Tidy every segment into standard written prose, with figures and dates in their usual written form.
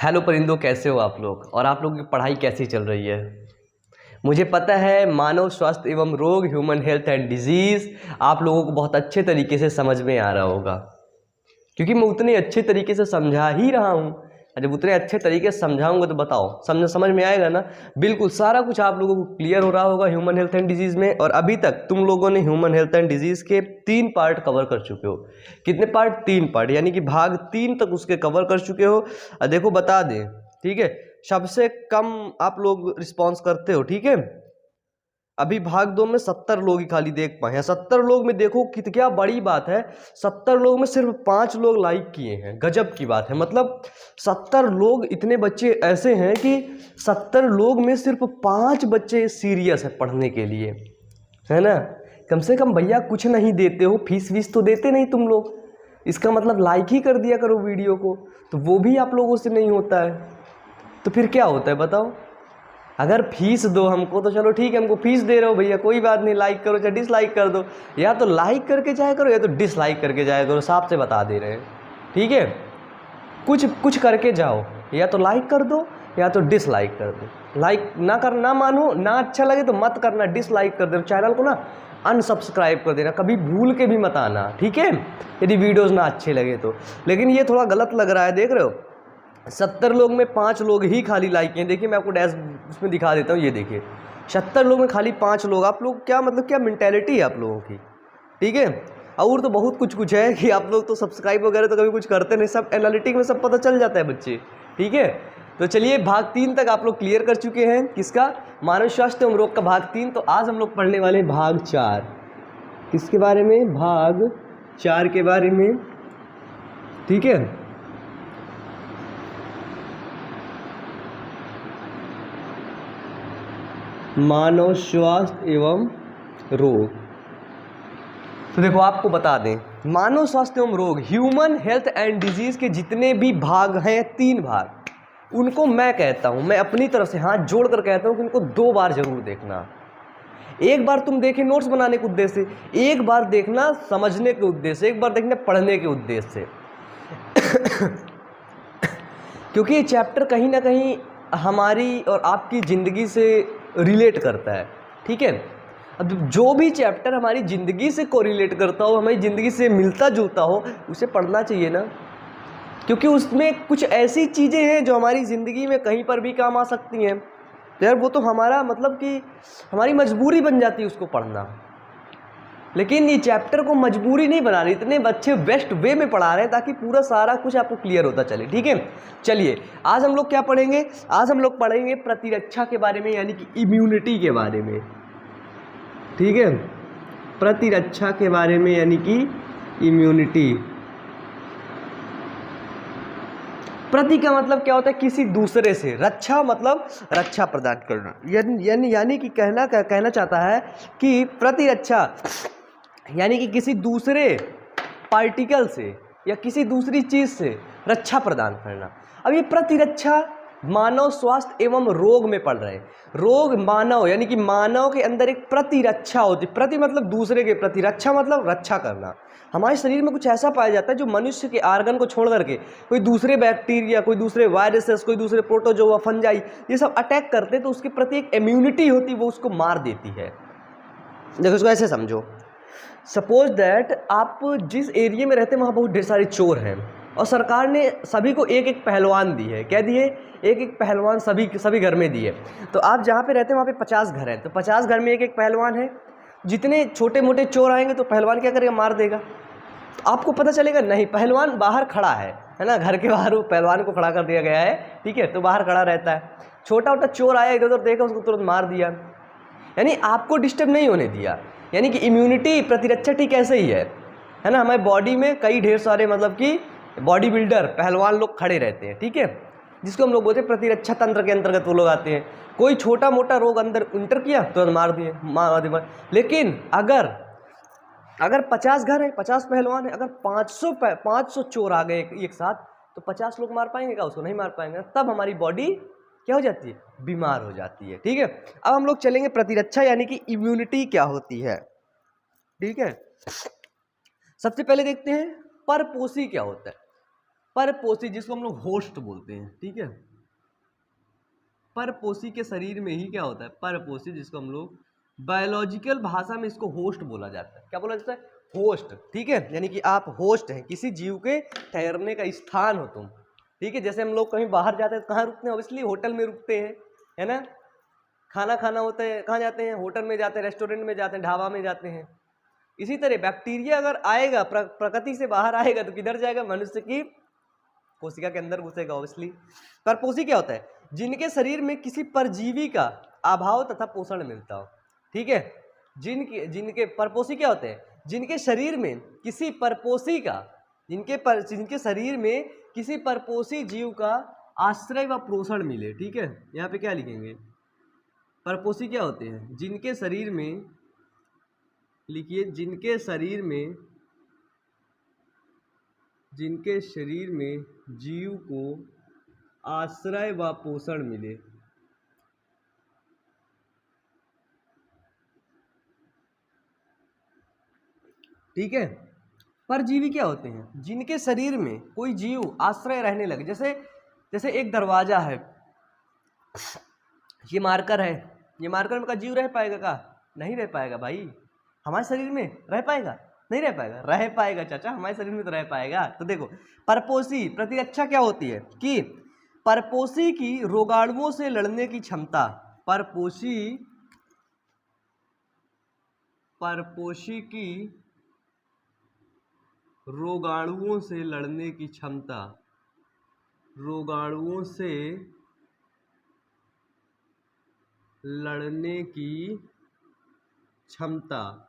Hello परिंदों, कैसे हो आप लोग और आप लोगों की पढ़ाई कैसी चल रही है। मुझे पता है मानव स्वास्थ्य एवं रोग, ह्यूमन हेल्थ एंड डिजीज़ आप लोगों को बहुत अच्छे तरीके से समझ में आ रहा होगा, क्योंकि मैं उतने अच्छे तरीके से समझा ही रहा हूँ। जब उतने अच्छे तरीके से समझाऊंगा तो बताओ समझ में आएगा ना। बिल्कुल सारा कुछ आप लोगों को क्लियर हो रहा होगा ह्यूमन हेल्थ एंड डिजीज़ में। और अभी तक तुम लोगों ने ह्यूमन हेल्थ एंड डिजीज़ के 3 पार्ट कवर कर चुके हो। कितने पार्ट? 3 पार्ट, यानी कि भाग 3 तक उसके कवर कर चुके हो। देखो बता दें, ठीक है, सबसे कम आप लोग रिस्पॉन्स करते हो, ठीक है। अभी भाग 2 में 70 लोग ही खाली देख पाए हैं। 70 लोग में देखो क्या बड़ी बात है, 70 लोग में सिर्फ 5 लोग लाइक किए हैं। गजब की बात है। मतलब 70 लोग, इतने बच्चे ऐसे हैं कि 70 लोग में सिर्फ 5 बच्चे सीरियस है पढ़ने के लिए, है ना। कम से कम भैया कुछ नहीं देते हो, फीस वीस तो देते नहीं तुम लोग। इसका मतलब लाइक ही कर दिया करो वीडियो को, तो वो भी आप लोगों से नहीं होता है। तो फिर क्या होता है बताओ। अगर फीस दो हमको तो चलो ठीक है, हमको फीस दे रहे हो भैया, कोई बात नहीं, लाइक करो चाहे डिसलाइक कर दो। या तो लाइक करके जाया करो या तो डिसलाइक करके जाया करो, साफ से बता दे रहे हैं, ठीक है। कुछ कुछ करके जाओ, या तो लाइक कर दो या तो डिसलाइक कर दो। लाइक ना कर, ना मानो, ना अच्छा लगे तो मत करना, डिसलाइक कर देना, चैनल को ना अनसब्सक्राइब कर देना, कभी भूल के भी मत आना, ठीक है, यदि वीडियोज़ ना अच्छे लगे तो। लेकिन ये थोड़ा गलत लग रहा है, देख रहे हो 70 लोग में 5 लोग ही खाली लाइक किए। देखिए मैं आपको डैश उसमें दिखा देता हूँ, ये देखिए 70 लोग में खाली 5 लोग। आप लोग क्या मतलब, क्या मेंटेलिटी है आप लोगों की, ठीक है। और तो बहुत कुछ है कि आप लोग तो सब्सक्राइब वगैरह तो कभी कुछ करते नहीं, सब एनालिटिक में सब पता चल जाता है बच्चे, ठीक है। तो चलिए भाग 3 तक आप लोग क्लियर कर चुके हैं। किसका? मानव स्वास्थ्य एवं रोग का भाग 3। तो आज हम लोग पढ़ने वाले हैं भाग 4। किसके बारे में? भाग 4 के बारे में, ठीक है। मानव स्वास्थ्य एवं रोग। तो देखो आपको बता दें, मानव स्वास्थ्य एवं रोग, ह्यूमन हेल्थ एंड डिजीज के जितने भी भाग हैं, 3 भाग, उनको मैं कहता हूं, मैं अपनी तरफ से हाथ जोड़कर कहता हूं कि उनको 2 बार जरूर देखना। एक बार तुम देखे नोट्स बनाने के उद्देश्य से, एक बार देखना समझने के उद्देश्य से, एक बार देखना पढ़ने के उद्देश्य से। क्योंकि ये चैप्टर कहीं ना कहीं हमारी और आपकी ज़िंदगी से रिलेट करता है, ठीक है। अब जो भी चैप्टर हमारी ज़िंदगी से कोरिलेट करता हो, हमारी ज़िंदगी से मिलता जुलता हो, उसे पढ़ना चाहिए ना। क्योंकि उसमें कुछ ऐसी चीज़ें हैं जो हमारी ज़िंदगी में कहीं पर भी काम आ सकती हैं। तो यार वो तो हमारा मतलब कि हमारी मजबूरी बन जाती है उसको पढ़ना। लेकिन ये चैप्टर को मजबूरी नहीं बना रहे, इतने बच्चे बेस्ट वे में पढ़ा रहे हैं ताकि पूरा सारा कुछ आपको क्लियर होता चले, ठीक है। चलिए आज हम लोग क्या पढ़ेंगे? आज हम लोग पढ़ेंगे प्रतिरक्षा के बारे में, यानी कि इम्यूनिटी के बारे में, ठीक है। प्रतिरक्षा के बारे में यानी कि इम्यूनिटी। प्रति का मतलब क्या होता है? किसी दूसरे से। रक्षा मतलब रक्षा प्रदान करना, यानी कि कहना चाहता है कि प्रतिरक्षा यानी कि किसी दूसरे पार्टिकल से या किसी दूसरी चीज से रक्षा प्रदान करना। अब ये प्रतिरक्षा मानव स्वास्थ्य एवं रोग में पढ़ रहे हैं। रोग मानव, यानी कि मानव के अंदर एक प्रतिरक्षा होती है। प्रति मतलब दूसरे के प्रति, रक्षा मतलब रक्षा करना। हमारे शरीर में कुछ ऐसा पाया जाता है जो मनुष्य के आर्गन को छोड़ करके कोई दूसरे बैक्टीरिया, कोई दूसरे वायरसेस, कोई दूसरे प्रोटोजोआ, फंजाई, ये सब अटैक करते हैं तो उसके प्रति एक इम्यूनिटी होती है, वो उसको मार देती है। देखो इसको ऐसे समझो, सपोज दैट आप जिस एरिया में रहते हैं वहाँ बहुत ढेर सारे चोर हैं और सरकार ने सभी को एक एक पहलवान दी है। क्या दिए? एक एक पहलवान सभी घर में दिए। तो आप जहाँ पे रहते हैं वहाँ पे 50 घर हैं, तो 50 घर में एक एक पहलवान है। जितने छोटे मोटे चोर आएंगे तो पहलवान क्या करेगा? मार देगा। तो आपको पता चलेगा नहीं, पहलवान बाहर खड़ा है ना, घर के बाहर वो पहलवान को खड़ा कर दिया गया है, ठीक है, तो बाहर खड़ा रहता है। छोटा मोटा चोर आया, इधर उधर देखा, उसको तुरंत मार दिया, यानी आपको डिस्टर्ब नहीं होने दिया। यानी कि इम्यूनिटी, प्रतिरक्षा ठीक ऐसे ही है ना। हमारे बॉडी में कई ढेर सारे मतलब कि बॉडी बिल्डर, पहलवान लोग खड़े रहते हैं, ठीक है, जिसको हम लोग बोलते हैं प्रतिरक्षा तंत्र के अंतर्गत वो लोग आते हैं। कोई छोटा मोटा रोग अंदर इंटर किया तो मार दिए, मार। लेकिन अगर 50 घर है, 50 पहलवान है, अगर 500 चोर आ गए एक साथ, तो 50 लोग मार पाएंगे क्या? उसको नहीं मार पाएंगे। तब हमारी बॉडी क्या हो जाती है? बीमार हो जाती है, ठीक है। अब हम लोग चलेंगे प्रतिरक्षा यानी कि इम्यूनिटी क्या होती है, ठीक है। सबसे पहले देखते हैं परपोषी क्या होता है। परपोषी जिसको हम लोग होस्ट बोलते हैं, ठीक है, परपोषी के शरीर में ही क्या होता है, परपोषी जिसको हम लोग बायोलॉजिकल भाषा में इसको होस्ट बोला जाता है। क्या बोला जाता है, होस्ट, ठीक है, यानी कि आप होस्ट हैं, किसी जीव के ठहरने का स्थान हो तुम, ठीक है। जैसे हम लोग कहीं बाहर जाते हैं कहाँ रुकते हैं, ऑब्वियसली होटल में रुकते हैं, है ना। खाना खाना होता है कहाँ जाते हैं, होटल में जाते हैं, रेस्टोरेंट में जाते हैं, ढाबा में जाते हैं। इसी तरह बैक्टीरिया अगर आएगा, प्रकृति से बाहर आएगा तो किधर जाएगा, मनुष्य की कोशिका के अंदर घुसेगा ऑब्वियसली। परपोषी क्या होता है, जिनके शरीर में किसी परजीवी का अभाव तथा पोषण मिलता हो, ठीक है। जिनके परपोषी क्या होते हैं, जिनके शरीर में किसी परपोषी का, जिनके शरीर में किसी परपोषी जीव का आश्रय व पोषण मिले, ठीक है। यहाँ पे क्या लिखेंगे, परपोषी क्या होते हैं, जिनके शरीर में, लिखिए, जिनके शरीर में जीव को आश्रय व पोषण मिले, ठीक है। परजीवी क्या होते हैं, जिनके शरीर में कोई जीव आश्रय रहने लगे, जैसे एक दरवाजा है, ये मार्कर है, ये मार्कर में का जीव रह पाएगा का, नहीं रह पाएगा भाई। हमारे शरीर में रह पाएगा, नहीं रह पाएगा, रह पाएगा चाचा, हमारे शरीर में तो रह पाएगा। तो देखो, परपोषी प्रतिरक्षा क्या होती है कि परपोषी की रोगाणुओं से लड़ने की क्षमता, परपोषी की रोगाणुओं से लड़ने की क्षमता, रोगाणुओं से लड़ने की क्षमता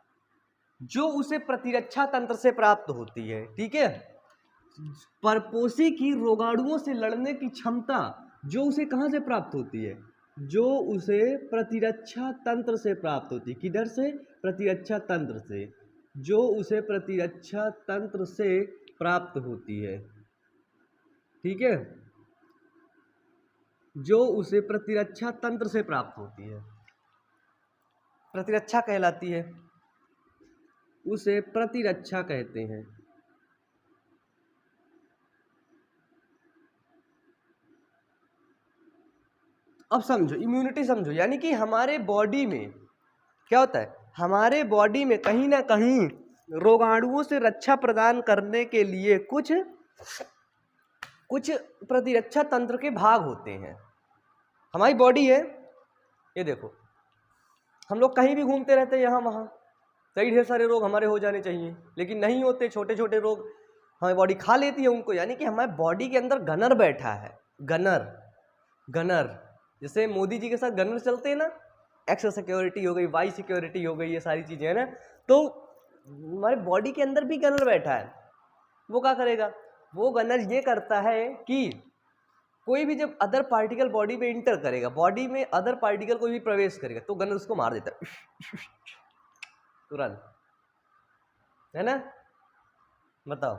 जो उसे प्रतिरक्षा तंत्र से प्राप्त होती है, ठीक है। परपोषी की रोगाणुओं से लड़ने की क्षमता जो उसे कहां से प्राप्त होती है, जो उसे प्रतिरक्षा तंत्र से प्राप्त होती है। किधर से, प्रतिरक्षा तंत्र से, जो उसे प्रतिरक्षा तंत्र से प्राप्त होती है, ठीक है, जो उसे प्रतिरक्षा तंत्र से प्राप्त होती है, प्रतिरक्षा कहलाती है, उसे प्रतिरक्षा कहते हैं। अब समझो, इम्यूनिटी समझो, यानी कि हमारे बॉडी में क्या होता है, हमारे बॉडी में कहीं ना कहीं रोगाणुओं से रक्षा प्रदान करने के लिए कुछ प्रतिरक्षा तंत्र के भाग होते हैं। हमारी बॉडी है, ये देखो, हम लोग कहीं भी घूमते रहते हैं, यहाँ वहाँ, कई ढेर सारे रोग हमारे हो जाने चाहिए, लेकिन नहीं होते, छोटे छोटे रोग हमारी बॉडी खा लेती है उनको। यानी कि हमारे बॉडी के अंदर गनर बैठा है, गनर, जैसे मोदी जी के साथ गनर चलते हैं ना, एक्स सिक्योरिटी हो गई, वाई सिक्योरिटी हो गई, ये सारी चीज़ें है ना। तो हमारे बॉडी के अंदर भी गनर बैठा है। वो क्या करेगा, वो गनर ये करता है कि कोई भी जब अदर पार्टिकल बॉडी में इंटर करेगा, बॉडी में अदर पार्टिकल कोई भी प्रवेश करेगा, तो गनर उसको मार देता है तुरंत, है ना। बताओ,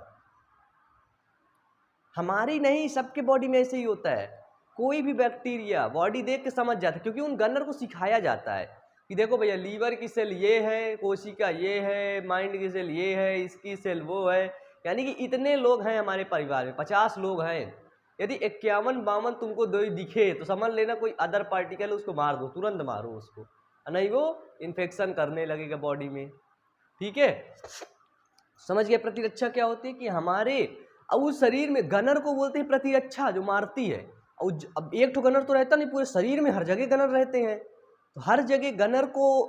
हमारी नहीं, सबके बॉडी में ऐसे ही होता है। कोई भी बैक्टीरिया बॉडी देख के समझ जाता है, क्योंकि उन गनर को सिखाया जाता है कि देखो भैया, लीवर की सेल ये है, कोशिका ये है, माइंड की सेल ये है, इसकी सेल वो है। यानी कि इतने लोग हैं हमारे परिवार में, 50 लोग हैं। यदि 51-52 तुमको दो दिखे तो समझ लेना कोई अदर पार्टिकल, उसको मार दो, तुरंत मारो उसको, नहीं वो इन्फेक्शन करने लगेगा बॉडी में, ठीक है। समझ गए प्रतिरक्षा क्या होती है, कि हमारे उस शरीर में गनर को बोलते हैं प्रतिरक्षा, जो मारती है। और अब एक तो गनर तो रहता नहीं, पूरे शरीर में हर जगह गनर रहते हैं। तो हर जगह गनर को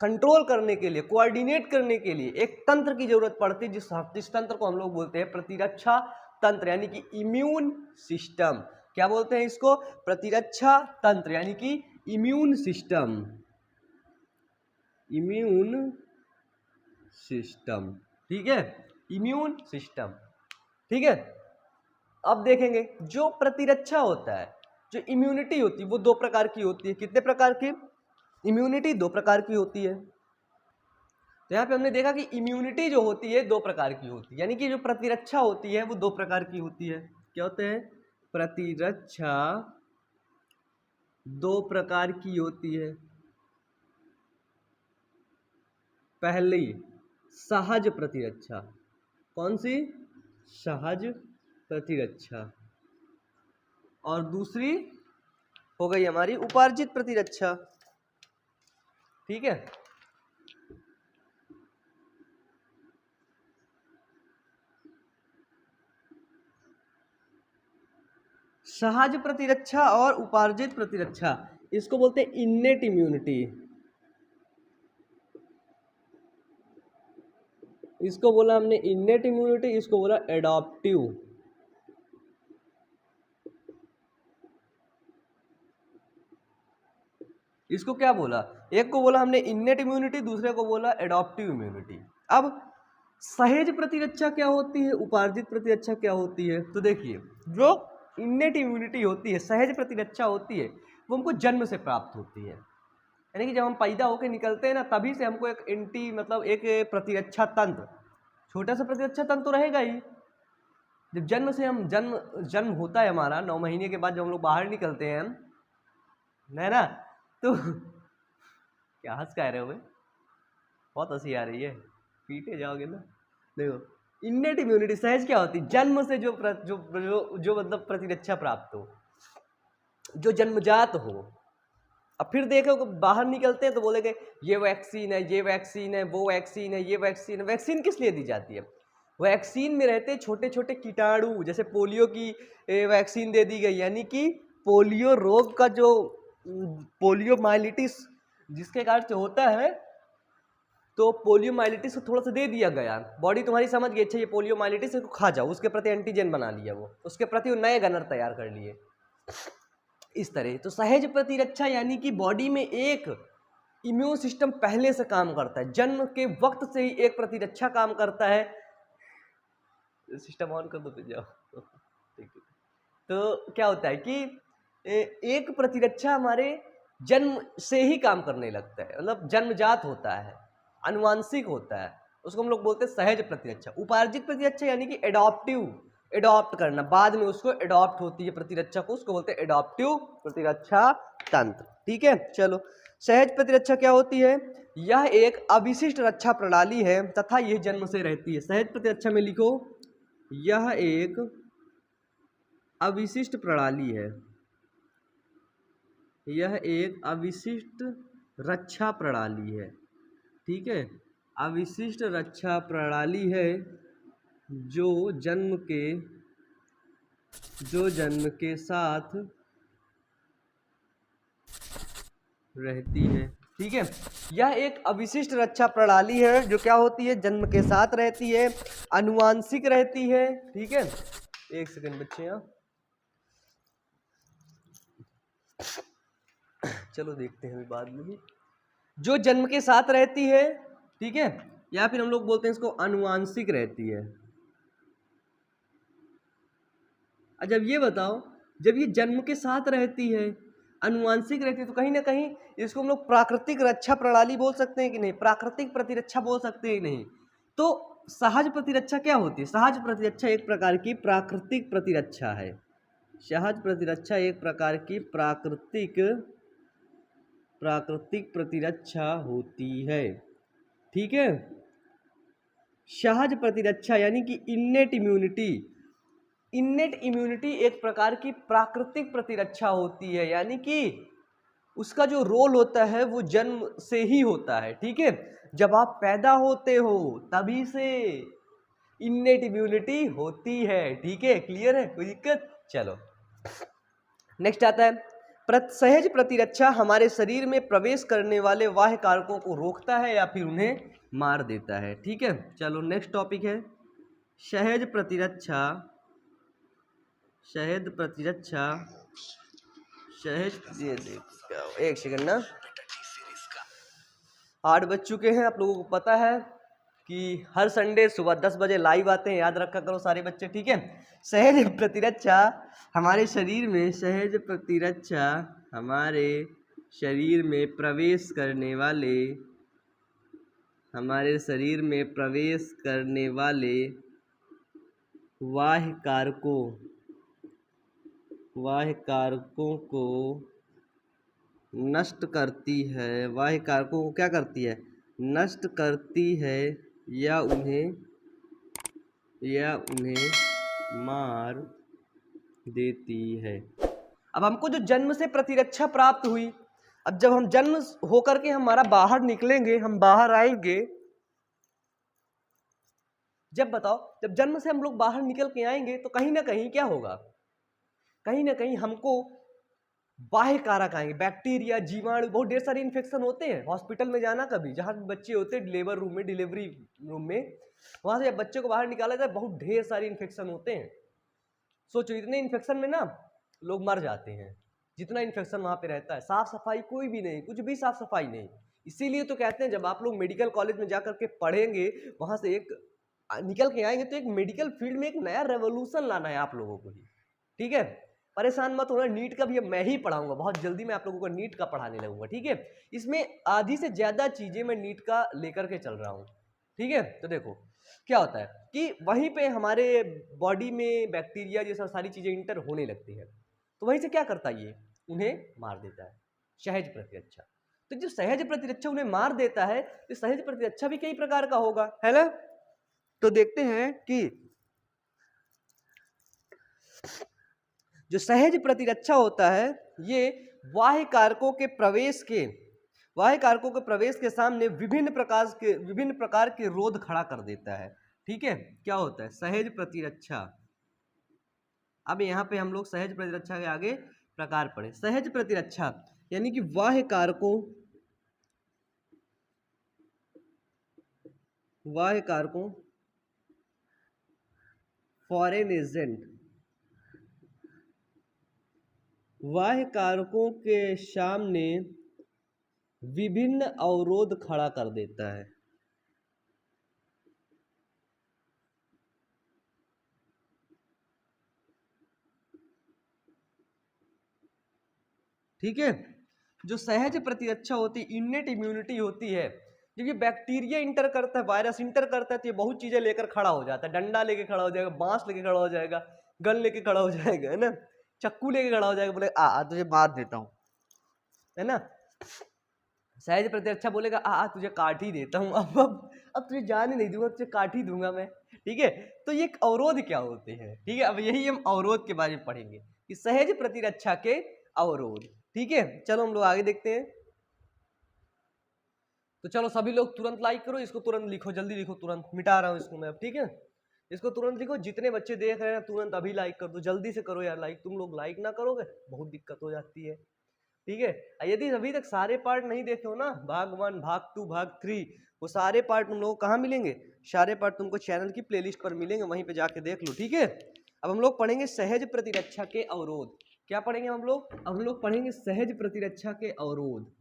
कंट्रोल करने के लिए, कोऑर्डिनेट करने के लिए एक तंत्र की जरूरत पड़ती है, जिस तंत्र को हम लोग बोलते हैं प्रतिरक्षा तंत्र, यानी कि इम्यून सिस्टम। क्या बोलते हैं इसको, प्रतिरक्षा तंत्र, यानी कि इम्यून सिस्टम, इम्यून सिस्टम, ठीक है, इम्यून सिस्टम, ठीक है। अब देखेंगे, जो प्रतिरक्षा होता है, जो इम्यूनिटी होती है, वो दो प्रकार की होती है। कितने प्रकार की, इम्यूनिटी दो प्रकार की होती है। तो यहाँ पे हमने देखा कि इम्यूनिटी जो होती है दो प्रकार की होती है, यानी कि जो प्रतिरक्षा होती है वो दो प्रकार की होती है। क्या होते हैं, प्रतिरक्षा दो प्रकार की होती है। पहली सहज प्रतिरक्षा, कौन सी, सहज प्रतिरक्षा, और दूसरी हो गई हमारी उपार्जित प्रतिरक्षा। ठीक है, सहज प्रतिरक्षा और उपार्जित प्रतिरक्षा, इसको बोलते हैं इन्नेट इम्यूनिटी, इसको बोला हमने इन्नेट इम्यूनिटी, इसको बोला एडॉप्टिव। इसको क्या बोला, एक को बोला हमने इन्नेट इम्यूनिटी, दूसरे को बोला एडॉप्टिव इम्यूनिटी। अब सहज प्रतिरक्षा क्या होती है, उपार्जित प्रतिरक्षा क्या होती है, तो देखिए जो इन्नेट इम्यूनिटी होती है, सहज प्रतिरक्षा होती है, वो हमको जन्म से प्राप्त होती है। यानी कि जब हम पैदा होकर निकलते हैं ना, तभी से हमको एक एंटी मतलब एक प्रतिरक्षा तंत्र, छोटा सा प्रतिरक्षा तंत्र तो रहेगा ही। जब जन्म से हम जन्म होता है हमारा, 9 महीने के बाद जब हम लोग बाहर निकलते हैं है ना, तो क्या हंस कह रहे हो भाई, बहुत हंसी आ रही है, पीटे जाओगे ना। देखो इन्नेट इम्यूनिटी सहज क्या होती है, जन्म से जो मतलब प्रतिरक्षा प्राप्त हो, जो जन्मजात हो। अब फिर देखो बाहर निकलते हैं तो बोलेंगे ये वैक्सीन है, ये वैक्सीन है, वो वैक्सीन है, ये वैक्सीन है। वैक्सीन किस लिए दी जाती है, वैक्सीन में रहते छोटे छोटे कीटाणु, जैसे पोलियो की वैक्सीन दे दी गई, यानी कि पोलियो रोग का जो पोलियोमाइलिटिस जिसके कारण से होता है, तो पोलियोमाइलिटिस को थोड़ा सा दे दिया गया, बॉडी तुम्हारी समझ गई अच्छा ये पोलियोमाइलिटिस है, इसको खा जाओ, उसके प्रति एंटीजन बना लिया, वो उसके प्रति वो नए गनर तैयार कर लिए इस तरह। तो सहज प्रतिरक्षा यानी कि बॉडी में एक इम्यून सिस्टम पहले से काम करता है, जन्म के वक्त से ही एक प्रतिरक्षा काम करता है। सिस्टम ऑन कर दो फिर जाओ। ठीक है, तो क्या होता है कि एक प्रतिरक्षा हमारे जन्म से ही काम करने लगता है, मतलब जन्मजात होता है, अनुवांशिक होता है, उसको हम लोग बोलते हैं सहज प्रतिरक्षा। उपार्जित प्रतिरक्षा यानी कि एडॉप्टिव, एडॉप्ट करना, बाद में उसको एडॉप्ट होती है प्रतिरक्षा को, उसको बोलते हैं एडॉप्टिव प्रतिरक्षा तंत्र। ठीक है, चलो सहज प्रतिरक्षा क्या होती है, यह एक अविशिष्ट रक्षा प्रणाली है तथा यह जन्म से रहती है। सहज प्रतिरक्षा में लिखो यह एक अविशिष्ट प्रणाली है, यह एक अविशिष्ट रक्षा प्रणाली है। ठीक है, अविशिष्ट रक्षा प्रणाली है जो जन्म के साथ रहती है। ठीक है, यह एक अविशिष्ट रक्षा प्रणाली है जो क्या होती है, जन्म के साथ रहती है, अनुवांशिक रहती है। ठीक है, एक सेकंड बच्चे यहाँ, चलो देखते हैं बाद में, जो जन्म के साथ रहती है। ठीक है, या फिर हम लोग बोलते हैं इसको अनुवांशिक रहती है। जब ये बताओ, जब ये जन्म के साथ रहती है, अनुवांशिक रहती है, तो कहीं ना कहीं इसको हम लोग प्राकृतिक रक्षा प्रणाली बोल सकते हैं कि नहीं, प्राकृतिक प्रतिरक्षा बोल सकते हैं कि नहीं। तो सहज प्रतिरक्षा क्या होती है, सहज प्रतिरक्षा एक प्रकार की प्राकृतिक प्रतिरक्षा है। सहज प्रतिरक्षा एक प्रकार की प्राकृतिक प्रतिरक्षा होती है। ठीक है, सहज प्रतिरक्षा यानी कि इन्नेट इम्यूनिटी, इन्नेट इम्यूनिटी एक प्रकार की प्राकृतिक प्रतिरक्षा होती है, यानी कि उसका जो रोल होता है वो जन्म से ही होता है। ठीक है, जब आप पैदा होते हो तभी से इन्नेट इम्यूनिटी होती है। ठीक है, क्लियर है, कोई दिक्कत। चलो नेक्स्ट आता है, सहज प्रतिरक्षा हमारे शरीर में प्रवेश करने वाले बाह्य कारकों को रोकता है या फिर उन्हें मार देता है। ठीक है, चलो नेक्स्ट टॉपिक है सहज प्रतिरक्षा। सहज प्रतिरक्षा, एक सेकंड ना, 8 बज चुके हैं। आप लोगों को पता है कि हर संडे सुबह 10 बजे लाइव आते हैं, याद रखा करो सारे बच्चे। ठीक है, सहज प्रतिरक्षा हमारे शरीर में, सहज प्रतिरक्षा हमारे शरीर में प्रवेश करने वाले, हमारे शरीर में प्रवेश करने वाले बाह्य कारकों को नष्ट करती है, बाह्य कारकों को क्या करती है, नष्ट करती है, या उन्हें मार देती है। अब हमको जो जन्म से प्रतिरक्षा प्राप्त हुई, अब जब हम जन्म होकर के हमारा बाहर निकलेंगे, हम बाहर आएंगे, जब बताओ, जब जन्म से हम लोग बाहर निकल के आएंगे तो कहीं ना कहीं क्या होगा, कहीं ना कहीं हमको बाह्य कारक आएंगे, बैक्टीरिया, जीवाणु, बहुत ढेर सारे इन्फेक्शन होते हैं। हॉस्पिटल में जाना कभी, जहाँ बच्चे होते हैं लेबर रूम में, डिलीवरी रूम में, वहां से जब बच्चे को बाहर निकाला जाए बहुत ढेर सारे इन्फेक्शन होते हैं। सोचो इतने इन्फेक्शन में ना लोग मर जाते हैं, जितना इन्फेक्शन वहां पे रहता है। साफ सफाई कोई भी नहीं, कुछ भी साफ सफाई नहीं। इसीलिए तो कहते हैं जब आप लोग मेडिकल कॉलेज में जाकर के पढ़ेंगे, वहां से एक निकल के आएंगे तो एक मेडिकल फील्ड में एक नया रेवोल्यूशन लाना है आप लोगों को ही, ठीक है। परेशान मत होना, नीट का भी अब मैं ही पढ़ाऊंगा, बहुत जल्दी मैं आप लोगों को नीट का पढ़ाने लगूंगा, ठीक है। इसमें आधी से ज्यादा चीजें मैं नीट का लेकर के चल रहा हूँ, ठीक है। तो देखो क्या होता है कि वहीं पे हमारे बॉडी में बैक्टीरिया जैसा सारी चीजें इंटर होने लगती है, तो वहीं से क्या करता है, ये उन्हें मार देता है, सहज प्रतिरक्षा। तो जो सहज प्रतिरक्षा उन्हें मार देता है, तो सहज प्रतिरक्षा भी कई प्रकार का होगा, है ना। तो देखते हैं कि जो सहज प्रतिरक्षा होता है, ये बाह्य कारकों के प्रवेश के सामने विभिन्न प्रकार के रोध खड़ा कर देता है, ठीक है। क्या होता है सहज प्रतिरक्षा। अब यहाँ पे हम लोग सहज प्रतिरक्षा के आगे प्रकार पढ़े। सहज प्रतिरक्षा यानी कि बाह्य कारकों फॉरेन एजेंट, बाह्य कारकों के सामने विभिन्न अवरोध खड़ा कर देता है, ठीक है। जो सहज प्रतिरक्षा होती है, इन्नेट इम्यूनिटी होती है। जब ये बैक्टीरिया इंटर करता है, वायरस इंटर करता है, तो ये बहुत चीजें लेकर खड़ा हो जाता है। डंडा लेके खड़ा हो जाएगा, बांस लेके खड़ा हो जाएगा, गन लेके खड़ा हो जाएगा, है ना, चक्कू लेके खड़ा हो जाएगा, बोले आ तुझे मार देता हूँ, है ना। सहज प्रतिरक्षा बोलेगा आ तुझे काट ही देता हूँ, अब तुझे जान ही नहीं दूंगा, तुझे काट ही दूंगा मैं, ठीक है। तो ये अवरोध क्या होते हैं, ठीक है। अब यही हम अवरोध के बारे में पढ़ेंगे कि सहज प्रतिरक्षा के अवरोध, ठीक है। चलो हम लोग आगे देखते हैं। तो चलो सभी लोग तुरंत लाइक करो, इसको तुरंत लिखो, जल्दी लिखो, तुरंत मिटा रहा हूँ इसको मैं अब, ठीक है। इसको तुरंत लिखो, जितने बच्चे देख रहे हैं तुरंत अभी लाइक कर दो, जल्दी से करो यार लाइक। तुम लोग लाइक ना करोगे बहुत दिक्कत हो जाती है, ठीक है। यदि अभी तक सारे पार्ट नहीं देखे हो ना, भाग 1, भाग 2, भाग 3, वो सारे पार्ट तुम लोग कहाँ मिलेंगे, सारे पार्ट तुमको चैनल की प्लेलिस्ट पर मिलेंगे, वहीं पे जाके देख लो, ठीक है। अब हम लोग पढ़ेंगे सहज प्रतिरक्षा के अवरोध। क्या पढ़ेंगे हम लोग, अब हम लोग पढ़ेंगे सहज प्रतिरक्षा के अवरोध।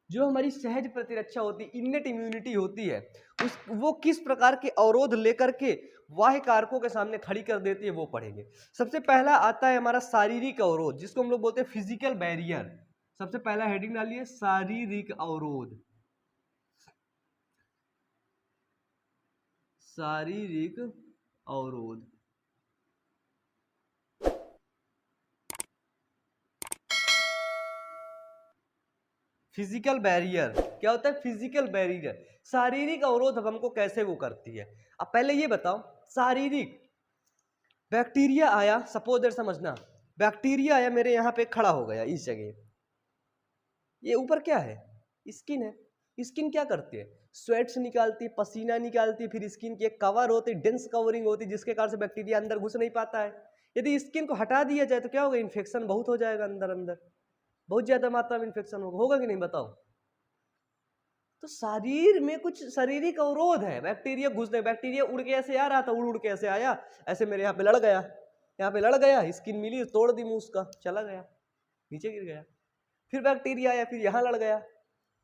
जो हमारी सहज प्रतिरक्षा होती है, इन्नेट इम्यूनिटी होती है, वो किस प्रकार के अवरोध लेकर के बाह्य कारकों के सामने खड़ी कर देती है, वो पढ़ेंगे। सबसे पहला आता है हमारा शारीरिक अवरोध, जिसको हम लोग बोलते हैं फिजिकल बैरियर। सबसे पहला हेडिंग डालिए शारीरिक अवरोध। शारीरिक अवरोध, फिजिकल बैरियर क्या होता है, फिजिकल बैरियर, शारीरिक अवरोध हमको कैसे वो करती है। अब पहले ये बताओ, शारीरिक, बैक्टीरिया आया, सपोज दैट, समझना, बैक्टीरिया आया मेरे यहाँ पे खड़ा हो गया इस जगह, ये ऊपर क्या है, स्किन है। स्किन क्या करती है, स्वेट्स निकालती है, पसीना निकालती है, फिर स्किन की एक कवर होती है, डेंस कवरिंग होती है, जिसके कारण से बैक्टीरिया अंदर घुस नहीं पाता है। यदि स्किन को हटा दिया जाए तो क्या होगा, इन्फेक्शन बहुत हो जाएगा, अंदर अंदर बहुत ज्यादा मात्रा में इन्फेक्शन होगा कि नहीं बताओ। तो शरीर में कुछ शारीरिक अवरोध है, बैक्टीरिया घुसने, बैक्टीरिया उड़ के ऐसे आ रहा था, उड़ उड़ के ऐसे आया, ऐसे मेरे यहाँ पे लड़ गया, यहाँ पे लड़ गया, स्किन मिली, तोड़ दी मुंह उसका, चला गया, नीचे गिर गया। फिर बैक्टीरिया आया, फिर यहाँ लड़ गया,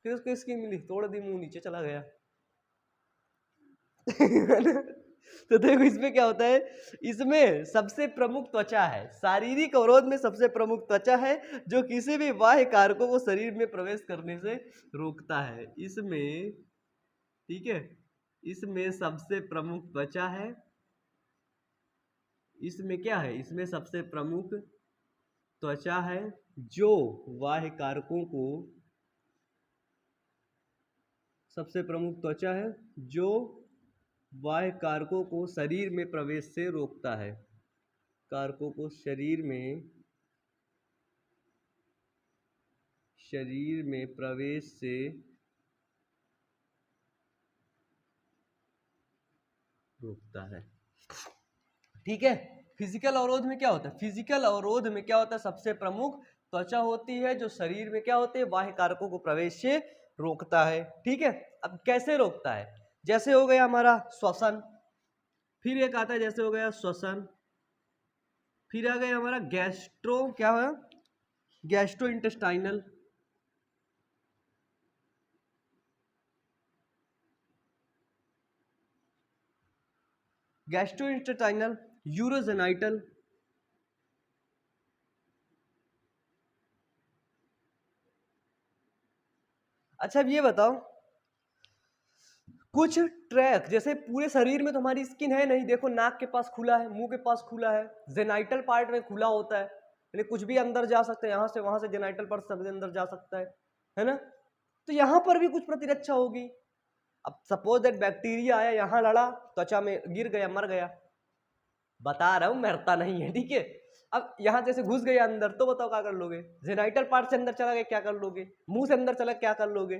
फिर उसको स्किन मिली, तोड़ दी, मुंह नीचे चला गया। तो देखो इसमें क्या होता है, इसमें सबसे प्रमुख त्वचा है, शारीरिक अवरोध में सबसे प्रमुख त्वचा है, जो किसी भी बाह्य कारकों को शरीर में प्रवेश करने से रोकता है। इसमें, ठीक है, इसमें सबसे प्रमुख त्वचा है, इसमें क्या है, इसमें सबसे प्रमुख त्वचा है जो बाह्य कारकों को, सबसे प्रमुख त्वचा है जो बाह्य कारकों को शरीर में प्रवेश से रोकता है, कारकों को शरीर में प्रवेश से रोकता है। ठीक है, फिजिकल अवरोध में क्या होता है? फिजिकल अवरोध में क्या होता है? सबसे प्रमुख त्वचा होती है जो शरीर में क्या होती है? बाह्य कारकों को प्रवेश से रोकता है। ठीक है, अब कैसे रोकता है? जैसे हो गया हमारा श्वसन, फिर एक आता है जैसे हो गया श्वसन, फिर आ गया हमारा गैस्ट्रो, क्या है? Gastro intestinal, gastro intestinal, urogenital, अच्छा अब ये बताओ, कुछ ट्रैक जैसे पूरे शरीर में तुम्हारी स्किन है नहीं, देखो नाक के पास खुला है, मुंह के पास खुला है, जेनाइटल पार्ट में खुला होता है, यानी कुछ भी अंदर जा सकता है, यहाँ से वहां से जेनाइटल पार्ट सब अंदर जा सकता है ना? तो यहाँ पर भी कुछ प्रतिरक्षा होगी। अब सपोज दैट बैक्टीरिया आया, यहाँ लड़ा, त्वचा में गिर गया, मर गया, बता रहा हूँ मरता नहीं है, ठीक है। अब यहाँ जैसे घुस गया अंदर, तो बताओ क्या कर लोगे? जेनाइटल पार्ट से अंदर चला गया, क्या कर लोगे? मुंह से अंदर चला, क्या कर लोगे?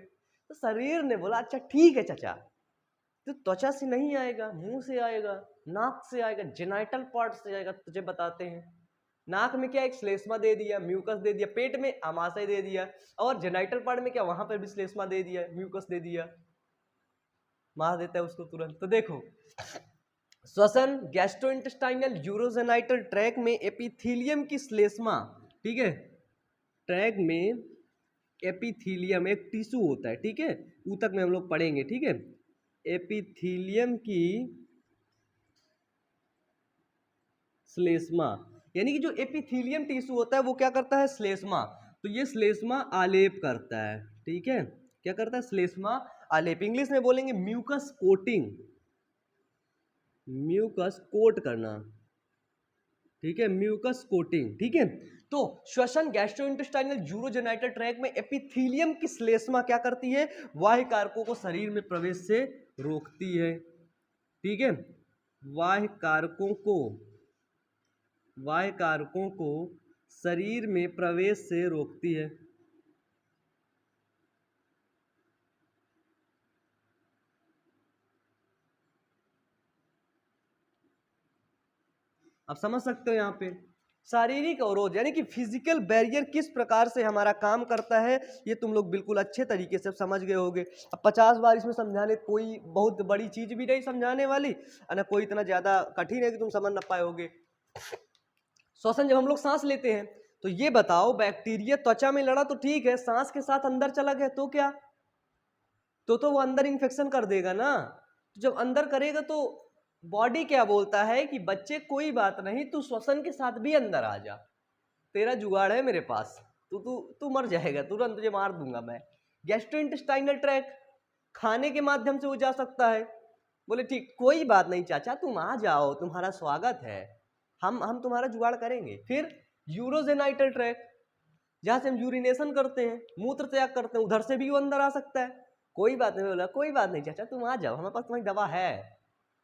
तो शरीर ने बोला अच्छा ठीक है चाचा, तो त्वचा से नहीं आएगा, मुंह से आएगा, नाक से आएगा, जेनाइटल पार्ट से आएगा। तुझे बताते हैं, नाक में क्या एक श्लेष्मा दे दिया, म्यूकस दे दिया, पेट में आमाशय दे दिया, और जेनाइटल पार्ट में क्या वहां पर भी श्लेष्मा दे दिया, म्यूकस दे दिया, मार देता है उसको तुरंत। तो देखो, श्वसन, गैस्ट्रोइंटेस्टाइनल, यूरोजेनाइटल ट्रैक में एपिथीलियम की श्लेष्मा, ठीक है, ट्रैक में एपिथीलियम एक टिश्यू होता है, ठीक है, ऊतक में हम लोग पढ़ेंगे, ठीक है। एपिथीलियम की श्लेष्मा, यानी कि जो एपिथीलियम टिश्यू होता है वो क्या करता है? श्लेष्मा। तो ये श्लेष्मा आलेप करता है, ठीक है, क्या करता है? श्लेष्मा आलेप, इंग्लिश में बोलेंगे म्यूकस कोटिंग, म्यूकस कोट करना, ठीक है, म्यूकस कोटिंग, ठीक है। तो श्वसन, गैस्ट्रोइंटेस्टाइनल, यूरोजेनाइटल ट्रैक में एपिथीलियम की श्लेष्मा क्या करती है? बाह्य कारकों को शरीर में प्रवेश से रोकती है, ठीक है, बाह्य कारकों को शरीर में प्रवेश से रोकती है। आप समझ सकते हो यहाँ पे शारीरिक अवरोध यानी कि फिजिकल बैरियर किस प्रकार से हमारा काम करता है, ये तुम लोग बिल्कुल अच्छे तरीके से समझ गए होगे। अब 50 बार इसमें समझाने, कोई बहुत बड़ी चीज भी नहीं समझाने वाली, और ना कोई इतना ज्यादा कठिन है कि तुम समझ ना पाओगे। श्वसन, जब हम लोग सांस लेते हैं तो ये बताओ, बैक्टीरिया त्वचा में लड़ा तो ठीक है, सांस के साथ अंदर चला गया तो क्या? तो वो अंदर इन्फेक्शन कर देगा ना। तो जब अंदर करेगा तो बॉडी क्या बोलता है कि बच्चे कोई बात नहीं, तू श्वसन के साथ भी अंदर आ जा, तेरा जुगाड़ है मेरे पास, तू तू तू मर जाएगा तुरंत, तुझे मार दूंगा मैं। गैस्ट्रोइंटेस्टाइनल ट्रैक, खाने के माध्यम से वो जा सकता है। बोले ठीक, कोई बात नहीं चाचा, तुम आ जाओ, तुम्हारा स्वागत है, हम तुम्हारा जुगाड़ करेंगे। फिर यूरोजेनाइटल ट्रैक, जहां से हम यूरिनेशन करते हैं, मूत्र त्याग करते हैं, उधर से भी वो अंदर आ सकता है। कोई बात नहीं, बोला कोई बात नहीं चाचा, तुम आ जाओ, हमारे पास तुम्हारी दवा है।